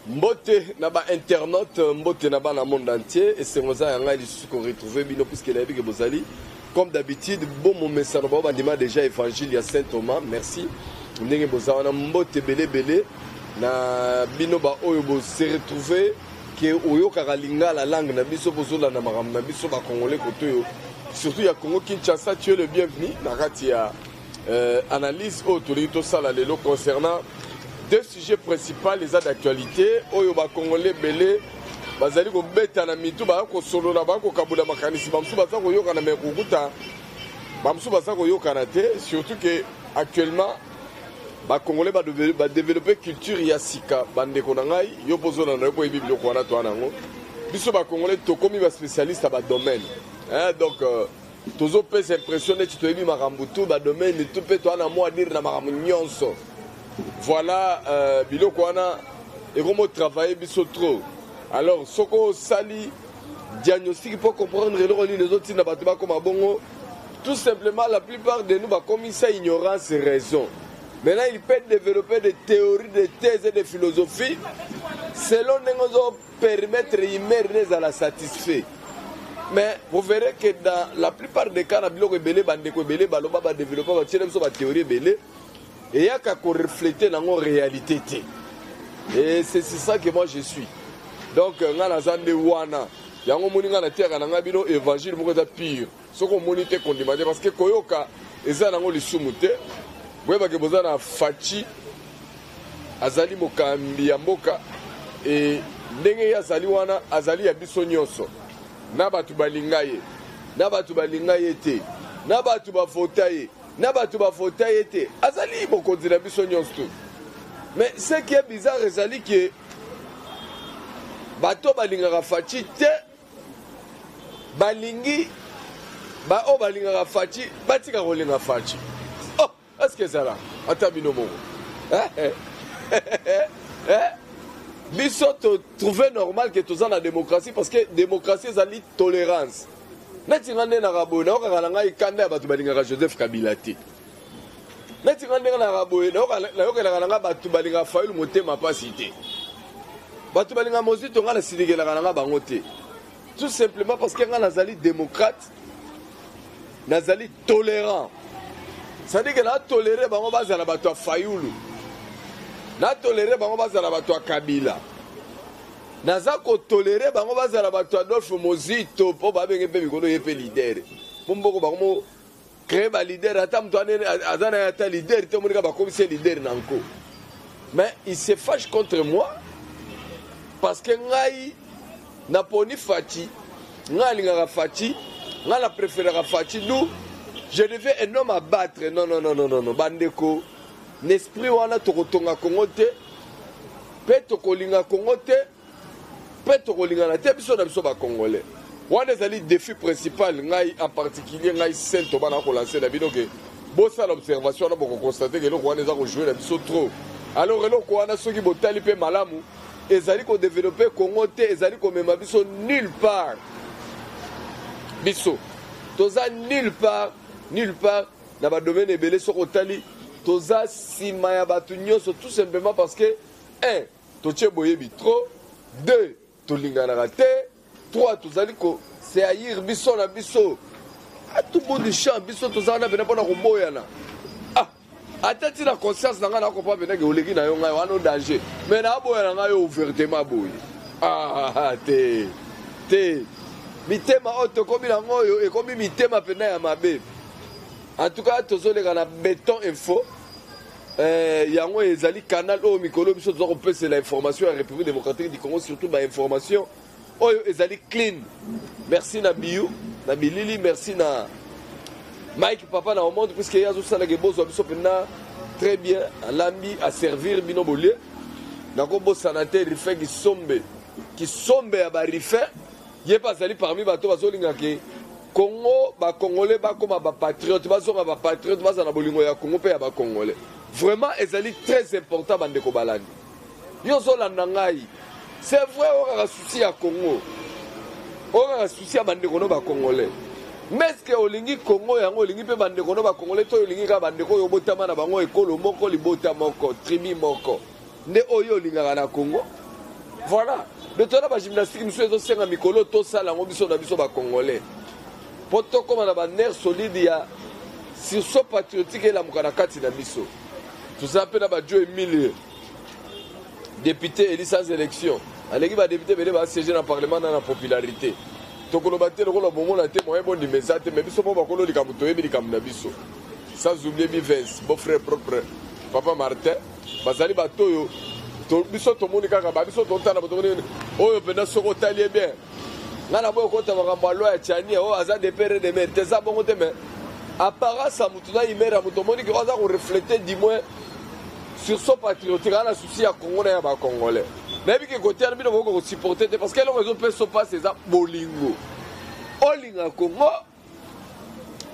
Mbote naba internaute, mbote naba dans le monde entier et c'est ça yanga il se retrouver bino puisque la vie que bozali comme d'habitude bon mon message ba ndima déjà évangile ya Saint Thomas merci ndenge bozala na mbote belé na bino ba oyo bo se retrouver que oyo karalinga la langue na biso bozola na maram na biso ba congolais koto surtout ya Congo Kinshasa tu es le bienvenu na kati ya analyse autorité sala lelo concernant deux sujets principaux les d'actualité oyo ba congolais belé bazali ko beta na mitu ba ko solo na ba ko kabula makanisi bamsu baza ko yoka na mekukuta bamsu baza ko yoka na te surtout que actuellement ba congolais ba développer culture ya sika bande ko na ngai yo pozo na ko biblo ko na to nango biso ba congolais to komi ba spécialiste ba domaine donc tozo pesa impressionné tu to ebi makambutu ba domaine tout peut to na moi dire na makamu nyonso. Voilà, biloko wana et comment travailler biso trop. Alors, soko sali diagnostic pour comprendre les autres na batuba comme bongo. Tout simplement, la plupart de nous va comme ça ignorance et raison. Maintenant, il peut développer des théories, des thèses et des philosophies selon nous permettre immerner à la satisfaire. Mais vous verrez que dans la plupart des cas, na biloko belé bande ko belé baloba ba développer ba tirer so ba théorie belé. Et il y a qu'à refléter dans la réalité. Et c'est ça que moi je suis. Donc, il y a des gens qui ont des évangile pire. Ce qu'on monite parce que Koyoka, et ça, il y a des sumute. Vous voyez que vous avez Fachi, Azali Mokambi Mboka, et Nenge Azali Wana, Azali Abiso Nyonso. Nabatu Balingaye, Nabatu Balingaye te, Nabatu Bafotaye. Nabatu ba fauteuil était azali beaucoup de biso nyonso. Mais ce qui est bizarre azali que bato balinga fachi te balingi ba o balinga fachi batika kolinga fachi. Oh, est-ce que ça là atabino mo biso to trouver normal que tous en la démocratie parce que démocratie azali tolérance. Neti ngande na rabo na okanga ngai kanda batu balinga Joseph Kabila te. Neti ngande na rabo na okanga ngai batu balinga Fayulu motema pasi te. Batu balinga mozito ngana sidigela ngana bango te. Tout simplement parce que ngana nazali démocrate, nazali tolérant. Ça dit que na tolérer bango bazala batu Fayulu. Na tolérer bango bazala batu Kabila. Naza ko tolérer bango bazala bato Adolphe Mozito po ba benge pe mikolo yepe leader pomboko bango créer ba leader ata mto azana ata leader te monika ba commissaire leader nanko mais il se fâche contre moi parce que ngai na poni Fachi ngai linga Fachi ngai la préférer Fachi nous je devais un homme à battre non bandeko l'esprit wana tokotonga Congo te pe tokolinga Congo te peut-être que te biso na biso ba congolais wana ezali défi principal ngai en particulier ngai Saint Thomas na ko lancer na bino que bossa l'observation na boko constater que eloko wana eza ko jouer na biso trop alors eloko wana soki botali pe malamu ezali ko développer Congo te ezali ko mema biso nulle part biso toza nulle part na ba domaine ebele soko tali toza sima ya batu nyonso tout simplement parce que 1 totie boyebi trop 2 tolingana te 3 tozali ko c'est haïr biso na biso à tout bout du champ biso tozana bena pona ko boyana atati na conscience na nga na ko pa bena ke oleki na yo ngai wana danger mais na boyana ngai ouvertement boy te mitema auto komi na ngoyo e komi mitema pena ya mabe en tout cas tozoleka na béton info yango ezali canal o mikolo biso tozo kopesa la information à République démocratique du Congo surtout ba information oyo ezali clean. Merci na Biou na Bilili, merci na Mike papa na monde puisque yazo sala ke bozo biso pena très bien alambi à servir bino bolé na ko bo sanate rife ki sombe ya ba rife ye pas ali parmi bato bazolinga ke Congo ba congolais ba comme ba patriote bazonga ba patriote bazana bolingo ya Congo pe ya ba congolais. Vraiment, c'est très important bande ko balandi. Yo zolanda ngai. C'est vrai on a souci à Congo. On a souci à bande ko no ba congolais. Mais est-ce que olingi Congo yango olingi pe bande ko no ba congolais to olingi ka bande ko yo botama na bango ekolo moko libota moko tribu moko. nde oyo olingaka na Congo. Voilà. Mais toi, la gymnastique, nous sommes tous en mikolo, tout ça, là, on a Congolais. Pour toi, comme on a un nerf solide, il y a sursaut patriotique et la Moukanakati na biso. Tout ça, après, on a Joe Emile, député élu sans élection. Allez, va député, mais il va siéger dans le Parlement dans la popularité. Donc, on a battu le rôle de bon témoin, bon, mais ça, mais biso, bon, on a dit qu'on a biso. Sans oublier Bivens, mon frère propre, Papa Martin, Bazali Batoyo. Biso to moni kaka ba biso to tana bato ni oyo pena soko talie bien ngana boyo kota makambo loi ya Tchani o aza de pere de mer teza bongo te mais apparence mutu na imera mutu moni ki oza ko refléter du moins sur son patriotique ana souci ya Congo na ya ba congolais mais bi ke côté na bino ko supporter parce que les raison peut se passer ça bolingo olinga Congo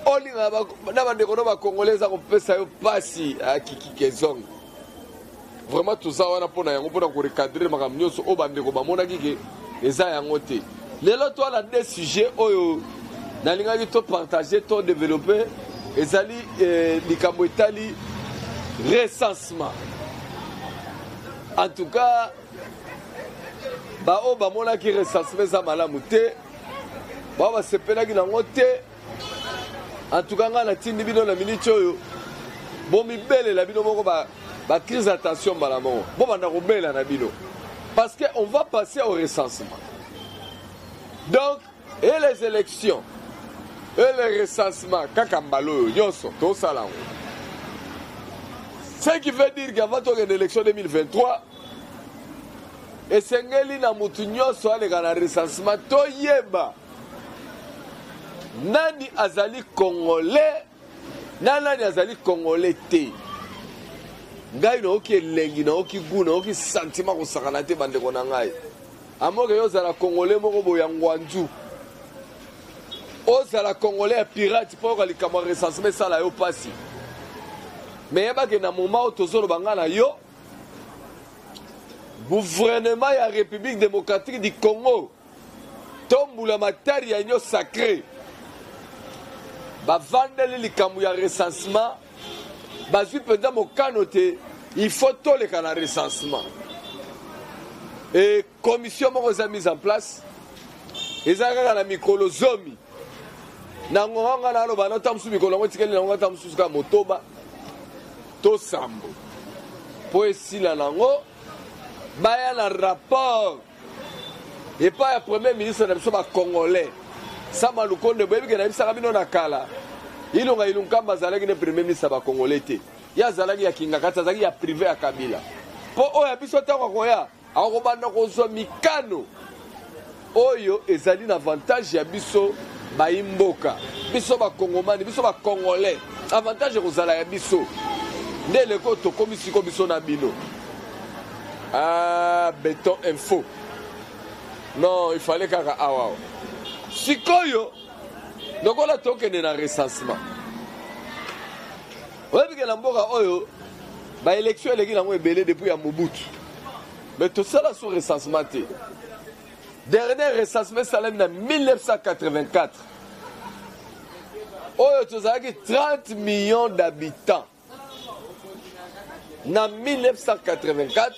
olinga na ba ndeko ba congolais za ko pesa yo pasi a kiki kezong. Vraiment tout ça on a pour recadrer ma camionneuse au bande ko bamona kike eza yango te lelo to la des sujets oyo na linga to partager to développer ezali likambo etali recensement en tout cas ba o bamona ki recensement za malamu te ba sepela ki nango te en tout cas ngana tindi bino na minute oyo bo mibele la bino moko ba crise d'attention malamon. Bon, on a roubé la nabino. Parce qu'on va passer au recensement. Donc, et les élections, et le recensement, kakambalo, yoso, tout ça là. Ce qui veut dire qu'avant une élection 2023, et c'est ngeli na mutunyo so ale kana recensement to yeba. Nani azali congolais, nani azali congolais te. Ngai no ki lengi no ki guna no ki sentiment ko sakana te bande ko na ngai amoke yo zala congolais moko boya ngwanju o zala congolais pirate pour ka likama recensement sala yo pasi mais yeba ke na moment tozolo bangana yo gouvernement ya République démocratique du Congo tombula matari ya nyo sacré ba vandeli likamu ya recensement. Bazui pendant mon canoté, il faut tout le canal recensement. Et commission a mise en place. Ils ont la micro zomi. Nangoanga na lo bana tamsu mikolo ngotikeli na ngata tamsu ka motoba. To sambo. Po esila nango baya na rapport. Et pas le premier ministre de la congolais. Sama lukonde boyebi ke na bisa kabino na kala. Ilunga ilunkamba zalaki ne premier ministre ba congolais te ya zalaki ya kingakata zalaki ya privé ya Kabila po oya biso tango koya akobanda kozwa mikano oyo ezali na avantage ya biso ba imboka biso ba kongomani biso ba congolais avantage kozala ya biso nde leko to komisiko biso na bino béton info non il fallait kaka awa sikoyo. Donc on a token de recensement. Oui, parce que l'amboka oyo, ba élection elle est belé depuis à Mobutu. Mais tout ça là sur recensement. Dernier recensement salem en 1984. Oyo tu sais 30 millions d'habitants. En 1984,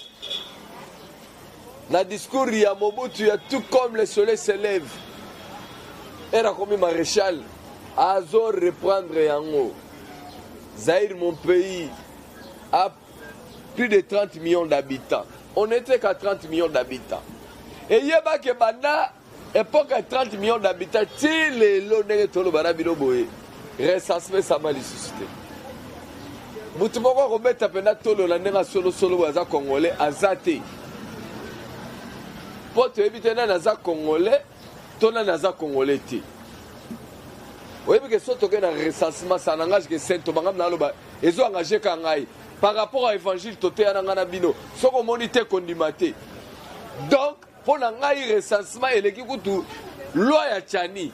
dans le discours ya Mobutu, il y a tout comme le soleil se lève. Et là, comme maréchal, Azor reprendre Yango. Zaïre, mon pays, a plus de 30 millions d'habitants. On n'était qu'à 30 millions d'habitants. Et il y a que banda, époque à 30 millions d'habitants, si les longs tolo barabino boye, recensement ça m'a suscité. Mutumoko remettre à peine tolo la nenga solo waza congolais azate. Pour te éviter naza congolais. Tona naza congolais te. Oui, parce que surtout que dans le recensement, ça n'engage que Saint Thomas. Ils ont engagé Kangai. Par rapport à l'évangile, Toté Anangana Bino. Sans qu'on monite condimaté. Donc, pour l'engager recensement, il y a une loi à Tchani.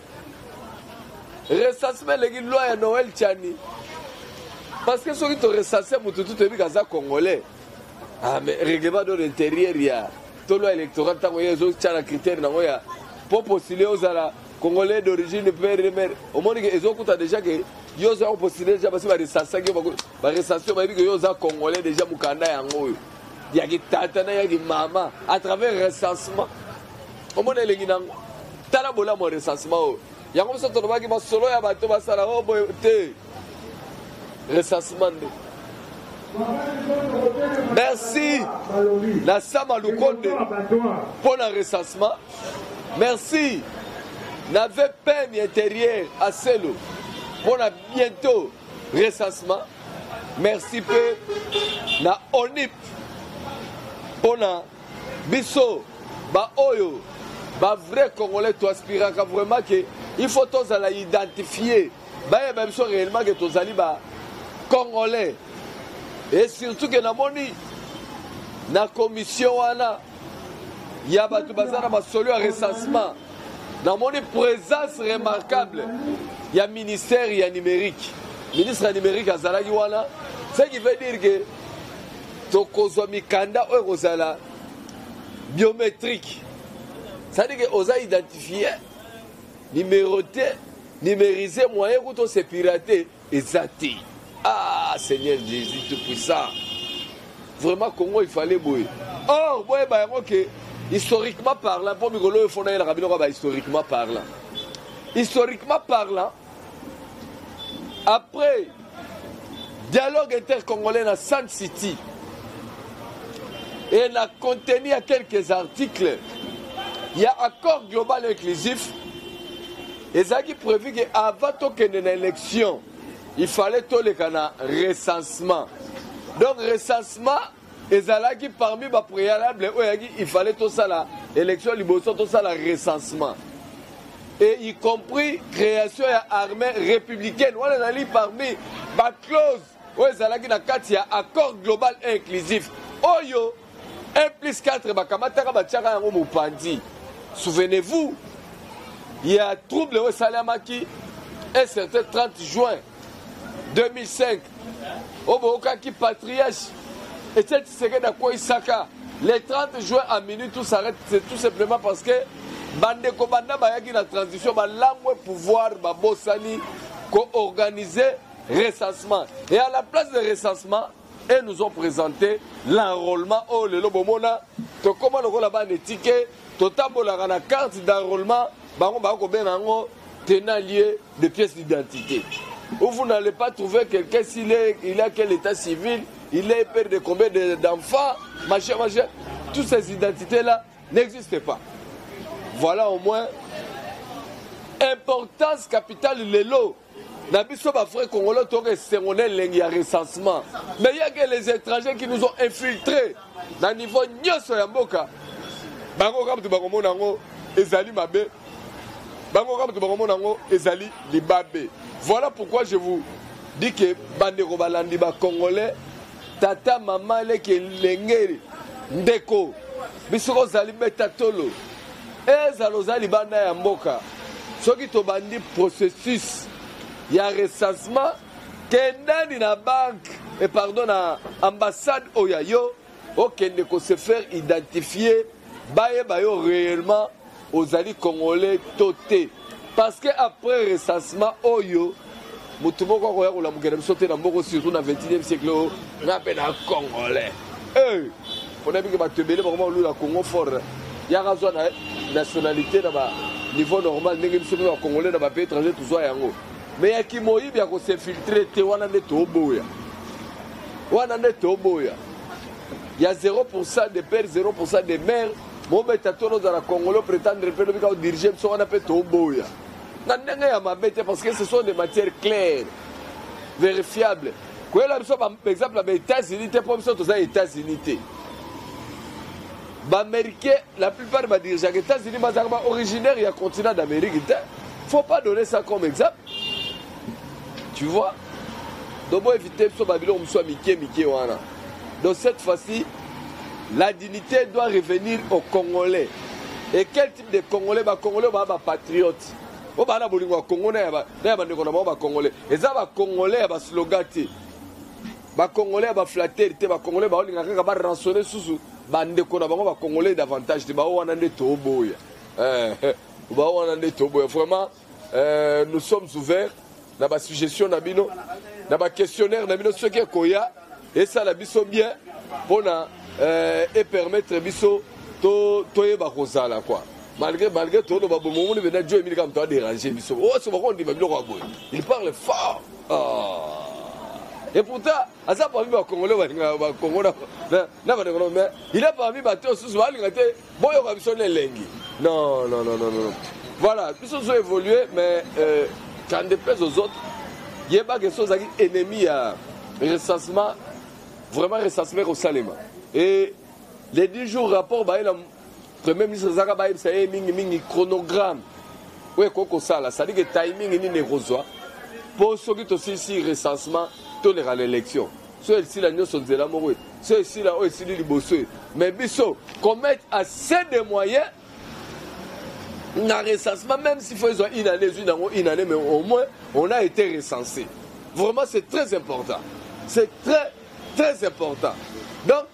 Recensement, il y a une loi à Noël Tchani. Parce que ceux qui ont recensé, tout le monde est congolais. Ah, mais règlement de l'intérieur, il y a. Tout loi électorale, il y a des critères. Pour postuler aux Congolais d'origine père et mère. Au moins, ils ont déjà que ils ont postulé déjà parce que les recensions, ils ont Congolais déjà Mukanda et Angoyo. yaki tata na yaki mama à travers recensement omona elengi nango tala bola mo recensement o yango biso tolobaki masolo ya bato basala o boye te recensement nde merci na Sama Lukonde pour le recensement. Merci na VPN intérieur à Selo pour la bientôt recensement. Merci peu na ONIP pour la biso ba oyo ba vrai Congolais to aspirant vraiment que il faut tous la identifier ba même so réellement que tous ali ba Congolais. Et surtout que namoni na commission wana ya batu bazana basolo ya recensement namoni présence remarquable ya ministère ya numérique ministre ya numérique azalaki wana ce qui veut dire que tokozwa mikanda oyo kozala biométrique c'est-à-dire que oza identifié numéroté numérisé moyen kuto se pirater ezati. Ah, Seigneur Jésus tout-puissant. Vraiment, Congo, il fallait bouer. Or, boye, bah, ok, historiquement parlant, pour Migolo, il faut aller à la historiquement parlant. Historiquement parlant, après, dialogue intercongolais dans Sun City, et on a contenu à quelques articles, il y a accord global inclusif, et ça qui prévu qu'avant qu'il y ait une élection, il fallait tout le recensement. Donc, recensement, qui parmi les préalables, il fallait tout ça, l'élection, tout ça, recensement. Et y compris création de l'armée républicaine. On a dit parmi les clauses, il y a accord global inclusif. Oyo, 1+4, souvenez-vous, il y a trouble au Salamaki, un certain 30 juin 2005, au Bokaki patriarche, et c'est ce que d'Akwa Isaka. Le 30 juin à minuit, tout s'arrête, c'est tout simplement parce que Bande Kobanda Bayaki la transition, l'âme pouvoir, Babosani, co-organiser recensement. Et à la place de recensement, ils nous ont présenté l'enrôlement. Oh, le Lobomona, tu comment on a un ticket, tu as la carte d'enrôlement, tenant lieu de pièces d'identité. Où vous n'allez pas trouver quelqu'un s'il a quel état civil, il est père de combien d'enfants, machin. Toutes ces identités-là n'existent pas. Voilà au moins importance capitale de l'eau. Nabiso ba frère congolais toke sermonel lengi ya recensement. Mais il y a que les étrangers qui nous ont infiltrés dans le niveau nyoso ya mboka. Bango kam tu bakomona ngo ezali mabe. Bango kam tu bakomona ngo ezali libabe. Voilà pourquoi je vous dis que bandeko balandi ba congolais tata maman leke lengeri ndeko bisoko zali betatolo ezalozali banda ya mboka soki to bandi processus ya recensement kendani na banque et pardon na ambassade oyayo okende ko se faire identifier baye bayo réellement ozali congolais toté parce que après recensement oyo mutu moko ko ya ko la mukere bisote na mboko surtout na 21e siècle na pe na congolais on a vu que batebele vraiment lu la Congo fort ya razwa na nationalité na ba niveau normal ndenge biso ba congolais na ba pays étranger tout ça yango mais ya ki moyibi ya ko s'infiltrer te wana nde toboya il y a 0% de pères 0% de mères mon betatono dans la Congolais prétendre pe lobika diriger biso wana pe toboya na ndenge ya mabete parce que ce sont des matières claires vérifiables quoi là biso par exemple les États-Unis te pour biso tous les États-Unis te Américains, la plupart des dirigeants des États-Unis sont originaires du continent d'Amérique. Il ne faut pas donner ça comme exemple. Tu vois? Donc, il faut éviter que Babylone soit Mickey. Donc, cette fois-ci, la dignité doit revenir aux Congolais. Et quel type de Congolais? Les Congolais sont patriotes. Les Congolais sont Congolais. Et ça, les Congolais sont slogan. Les Congolais sont flattés. Les Congolais sont rançonnés sous. Bande kona bango ba congolais davantage de ba wana nde toboya vraiment nous sommes ouverts na ba suggestion na bino na ba questionnaire na bino ce qui koya et ça la biso bien pona et permettre biso toyeba kozala quoi. Malgré tout, le moment où Dieu est comme toi déranger biso. Oh, c'est pourquoi on dit il parle fort. Et pourtant, à ça parmi les Congolais, il a parmi les sous non. Voilà, ils ont évolué, mais quand on déplaise aux autres, il y a pas quelque chose qui ennemi à recensement, vraiment recensement au Salema. Et les 10 jours rapport, le Premier ministre Zaka Baïb, ça y est, mingi chronogramme. Oui, quoi ça, ça dit que timing est négocié. Pour ceux qui ont aussi recensement, à l'élection. Ceux ici là nous sommes là morts. Ceux ici là aussi les bosseux. Mais biso qu'on mette assez de moyens dans le recensement, même s'il faut une année, mais au moins on a été recensé. Vraiment c'est très important. C'est très important. Donc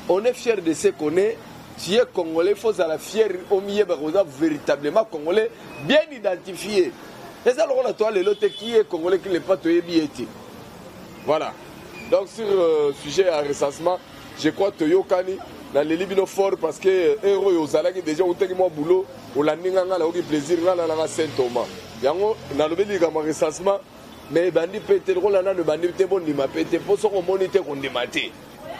on est fiers de ce qu'on est. Si est congolais, il faut être fier au milieu véritablement congolais, bien identifié. Et ça le rôle à toi les lots qui est congolais qui n'est pas tout bien. Voilà. Donc sur le sujet à recensement, je crois que Yokani dans les Libino fort parce que héros aux alaki déjà on tellement boulot, on l'a ninganga là au plaisir là dans Saint Thomas. Yango dans le béni comme recensement, mais bandi pété le rôle là ne bandi té bon ni ma pété pour son monité qu'on dématé.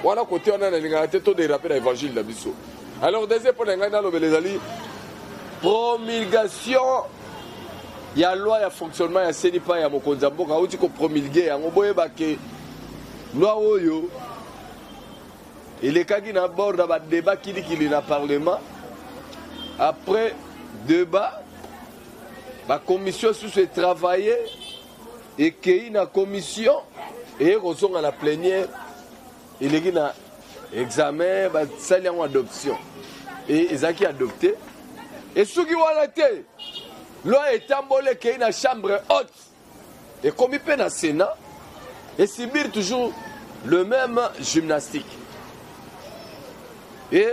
Voilà côté on a na ngate to de rappel évangile la biso. Alors deuxième point ngana lo belezali promulgation. Il y a loi, il y a fonctionnement, il y a sénipa, il y a mokonzambo, quand on dit qu'on promulgue, on boye baké loi oyo. Il est kagi na bord d'un débat qui dit qu'il est dans le Parlement. Après débat, la commission sur ce travail et qu'il y a une commission et on sont à la plénière. Il y a un examen, ça y a une adoption et ils ont adopté. Et ceux qui ont adopté. Loi est embolée qu'il y a une chambre haute. Et comme il peut dans le Sénat, et subir toujours le même gymnastique. Et vous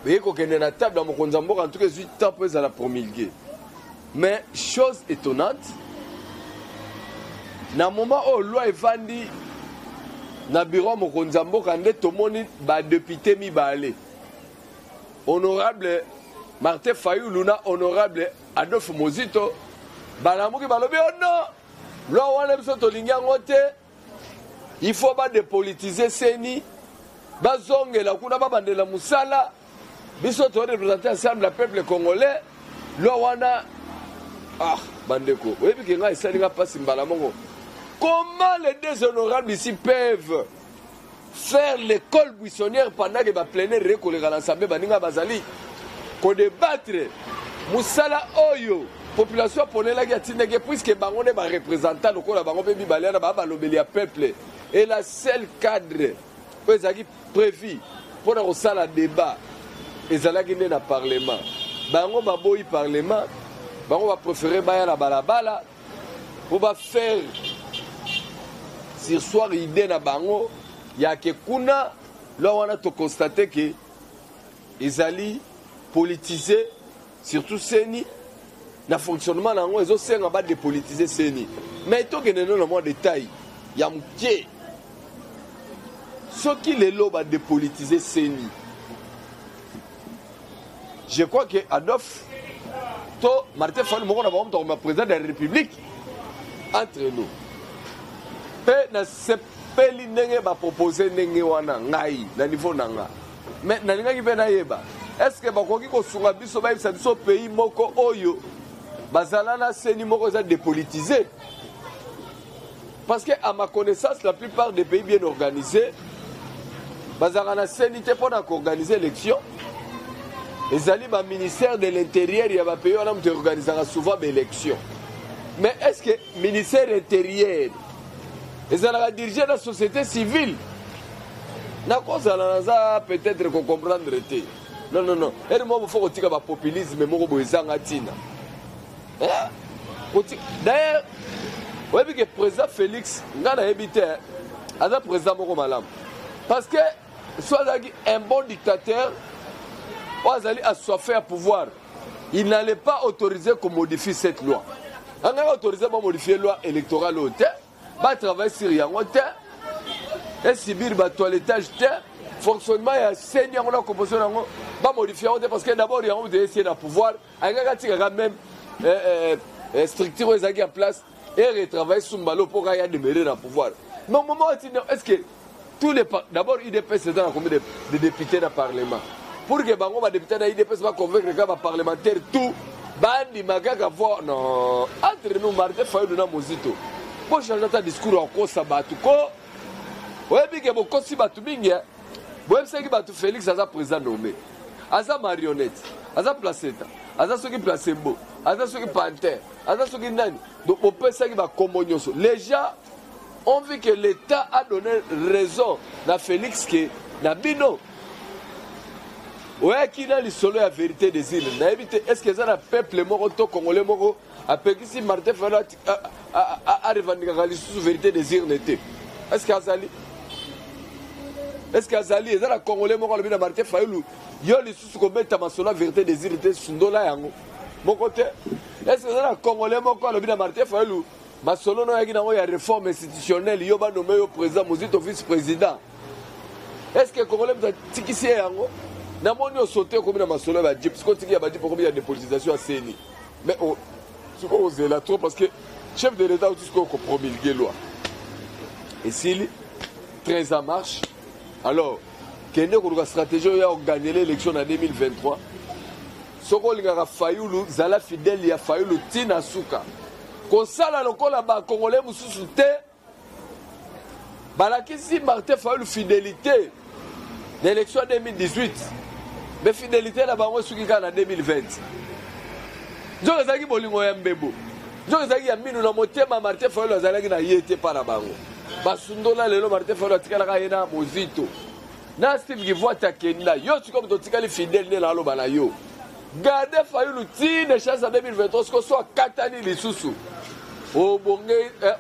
voyez qu'on est à la table dans mon Konzambo, en tout cas, 8 ans pour la promulguer. Mais, chose étonnante, dans le moment où la loi est vendue, dans le bureau de mon Konzambo, quand tout le monde est député, honorable Martin Fayou, Luna, honorable Adolphe Mozito, Balamuki Balobi, oh non, loi wana biso tolinga ngote, il faut pas dépolitiser Seni, bazongela kuna babandela musala, biso to représenter ensemble le peuple congolais, loi wana bandeko, oui puis nga isalinga pasi mbalamongo. Comment les deux honorables ici peuvent faire l'école buissonnière pendant que ba pleiner recolera l'ensemble baninga bazali ko débattre musala oyo population ponela ki atineke puisque bango ne ba représentant lokola bango pe bibalana ba balobeli ya peuple et la seule cadre ezaki prévu pour na sala débat ezalaki ne na parlement bango baboyi parlement bango ba préférer baya na balabala pour ba faire sur soir idée na bango ya ke kuna là on a to constater que ezali politisé surtout Seni na fonctionnement nango ezo senga ba dépolitiser Seni mais to que non moins détail ya mkie ce qui les loba dépolitiser Seni je crois que Adolphe to Martin Fayou moko na ba homme président de la République entre nous pe na peli ndenge ba proposer ndenge wana ngai na niveau nanga mais na linga ki pe na yeba est-ce que bakoki ko sunga biso ba biso pays moko oyo bazala na Seni moko za dépolitisé parce que à ma connaissance la plupart des pays bien organisés bazala na Seni te pour organiser élection ezali ba ministère de l'intérieur ya ba pays wana mte organiser souvent ba élection mais est-ce que ministère intérieur ils allaient diriger la société civile. Peut-être qu'on comprendre. Non. Et moi, il faut que le populisme d'ailleurs, vous voyez que le président Félix, il a habité le président Mokomalam. Parce que soit un bon dictateur, il a assoiffé à pouvoir. Il n'allait pas autoriser qu'on modifie cette loi. Il a autorisé à modifier la loi électorale au terre. Va travailler sur Yangote et subir le toilettage, fonctionnement ya seni yango na composition yango bamodifie yango te parce que d'abord yango de essayer na pouvoir ayingaka tikaka même structure oyo ezalaki en place et retravailler sumbalo mpo kaka ya demeurer na pouvoir mais au moment est-ce que tous les d'abord IDPS eza na combien de députés na parlement pour que bango badéputé na IDPS baconvaincre kaka baparlementaire tout bandima kaka voir non entre nous Martin Fayulu na Mozito po changer ta discours akosa bato ko oyebi ke bokosi bato mingi boyebisaki bato Félix aza président nommé aza marionnette aza placenta aza soki placebo aza soki panthère aza soki nani donc bopesaki bakombo nyonso les gens ont vu que l'État a donné raison à Félix que na bino ouais qui na lisolo ya vérité des îles na éviter est-ce que ça na peuple moko to congolais moko apekisi Martin Fayulu a revendiquer la vérité des îles n'était est-ce qu'azali est-ce qu'azali ça la congolais moko le bina Martin Fayulu yo lisusu ko beta masolo la vérité des îles était sundola yango mon côté est-ce que ça la congolais moko le bina Martin Fayulu masolo no yaki na ya réforme institutionnelle yo ba nommé yo président Mozito vice-président est-ce que congolais tikisi yango na moni o sauter comme na masolo ba dip parce que tiki ya ba dip comme il y a dépolitisation à CENI mais ce qu'on ose là trop parce que chef de l'État tout ce qu'on promulguer loi et s'il très en marche alors kende ko la stratégie ya gagner l'élection en 2023 soko lingaka Fayulu zala fidèle ya Fayulu tina suka kosala lokola ba congolais mususu te balakisi Martin Fayulu fidélité l'élection 2018 mais fidélité na bango suki kana 2020 nzo ezaki bolingo ya mbebo nzo ezaki ya minu na motema Martin Fayulu azalaki na yete para bango basundola lelo Martin Fayulu atikalaka ye na Mozito na Steve Kivwata kenda yo tu comme totikali fidèle ne la loba na yo garde Fayulu ti de chance en 2023 ko soit katani lisusu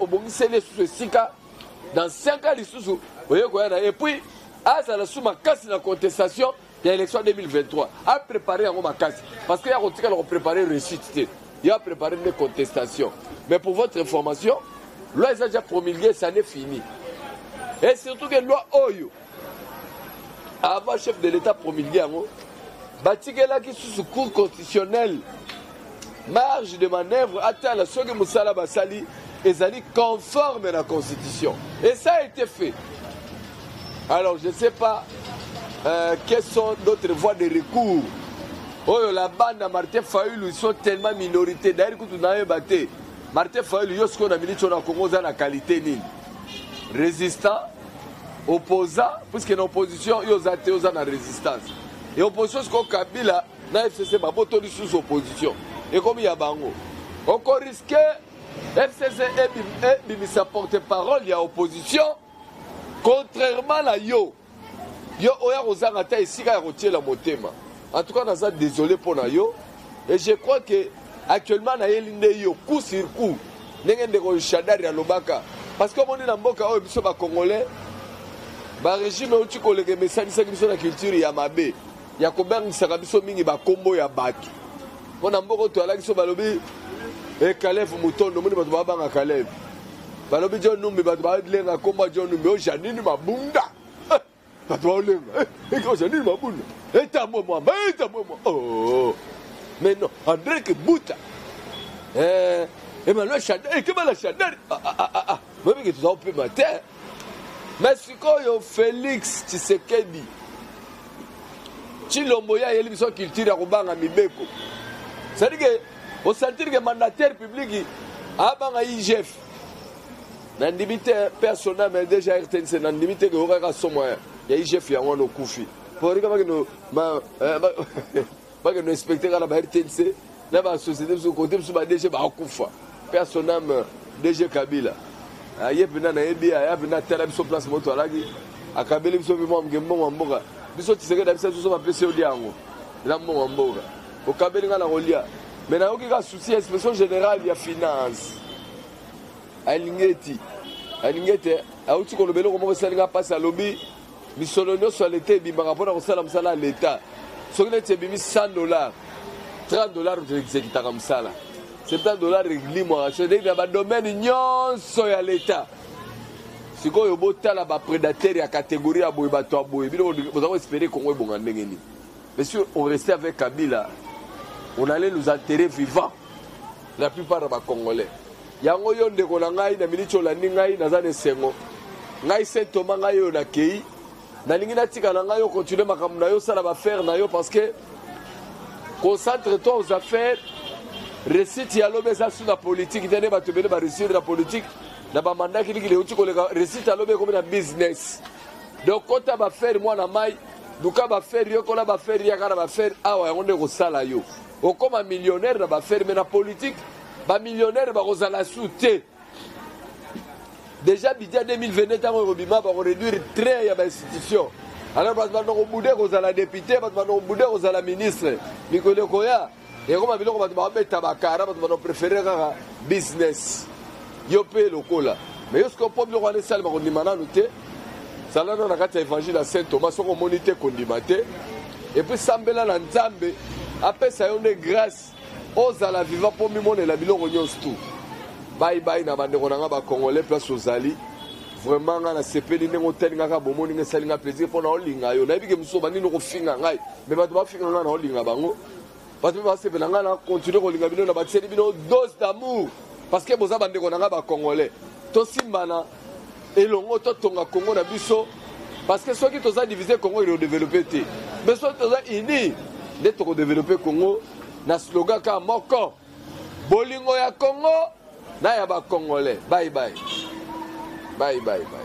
obongiseli lisusu esika dans 5 ans lisusu oye koyana et puis azala suma kasi na contestation il y a l'élection 2023 a préparé un makasi parce qu'il y a préparé réussite il y a préparé des contestations mais pour votre information loi est déjà promulguée ça n'est fini et surtout que loi oyo avant chef de l'État promulgué yango batikela ki sous cour constitutionnel marge de manœuvre atteint soki musala basali ezali conforme à la constitution et ça a été fait alors je ne sais pas quelles sont d'autres voies de recours. Oh, la bande à Martin Fayulu, ils sont tellement minorité. D'ailleurs, quand on a battu, Martin Fayulu, il y a militaire au Congo, dans la qualité nil. Résistant, opposant, puisque l'opposition, il y a la résistance. Et l'opposition, c'est qu'on Kabila, dans FCC, il y a sous opposition. Et comme il y a Bango, on risque, FCC et sa porte-parole, il y a opposition, contrairement à yo. Yo oya kozanga ta esika ya kotiela motema. En tout cas, naza désolé pour na yo et je crois que actuellement na yelinde yo coup sur coup ndenge ndeko Shadari alobaka parce que moni na mboka oyo biso ba congolais ba régime uti koleke mesalisa biso na culture ya mabe ya kobangisa biso mingi ba kombo ya batu pona mboko to alaki so balobi e Caleb Mutondo moni bato ba banga Caleb balobi John Numbi bato ba lenga kombo John Numbi o Janini Mabunda oh mais non André Kebuta Emmanuel Shadari Kemala Shadari mais que tu as pu mater mais c'est quoi Félix Tshisekedi Chilombo ya yeli biso culture ya kobanga mibeko c'est-à-dire que au sentir que mandataire public abanga IGF nandimite personnel mais déjà RTNC nandimite que okaka somo ya IGF ya wana okufi pour que ba que no inspecteur la RTNC na ba société so côté so ba DG ba okufa personnel DG Kabila ayepina na yebi ayapina tela biso place moto alaki akabeli biso bimo mgembo mboka biso tiseke da biso so ba pese odiango la mo mboka okabeli ngana kolia mais na yoki ka souci inspection générale ya finance alingeti auti kolobelo ko mo salinga pasa lobi misolo nyonso alete bimaka mpona kosala mosala ya leta soki neti ebimi $100 $30 ekitaka mosala $70 eglimwaka so ndenge na badomaine nyonso ya leta sikoyo botala ba prédateur ya catégorie ya boye bato ya boye bino vous espérer Congo ebonga ndenge nini. Monsieur, on restait avec Kabila, on allait nous enterrer vivants, la plupart de Congolais. Yango yo ndeko na ngai na milicho la ngai na zane sengo. Ngai Saint-Thomas ngai yo na kei. Na lingi na tika na ngai yo continuer makambo na yo sala ba faire na yo parce que concentre-toi aux affaires. Récite ya lobe ça sur la politique, tene ba tebele ba réussir la politique. Na ba mandat ki le uti ko le récite ya lobe comme na business. Donc quand tu vas faire moi na mai duka ba faire yo kola ba faire ya kana ba faire awa yango ko sala yo. O comme un millionnaire na ba faire mais na politique ba millionnaire ba kozala soute. Déjà budget 2022 tango robima ba réduire très ya ba institution. Alors ba no boudé kozala député, ba no boudé kozala ministre. Mikolo koya et comme biloko ba ba beta ba kara ba no préférer ka business. Yo pe lokola. Mais yo ce qu'on peut biloko ne salma ko ndimana noté. Sala na kati évangile à Saint Thomas soko monité kondimate et puis sambela na nzambe apesa yo ne grâce ozala vivant pour mimone la biloko nyonso tout. Bye bye na bandeko na nga ba congolais place ozali vraiment nga na sepeli ndenge oteli nga ka bomoni nga sali nga plaisir pour na olinga yo na bike muso bani no kofinga ngai mais bato ba finga nga na olinga bango bato ba sepela nga na continuer kolinga bino na batseli bino dose d'amour parce que boza bandeko na nga ba congolais to simbana elongo totonga Congo na biso parce que ceux qui toza divisé Congo ils ont développé té mais ceux toza unis de to développer Congo na slogan ka moko bolingo ya Congo na ya ba congolais bye bye bye bye bye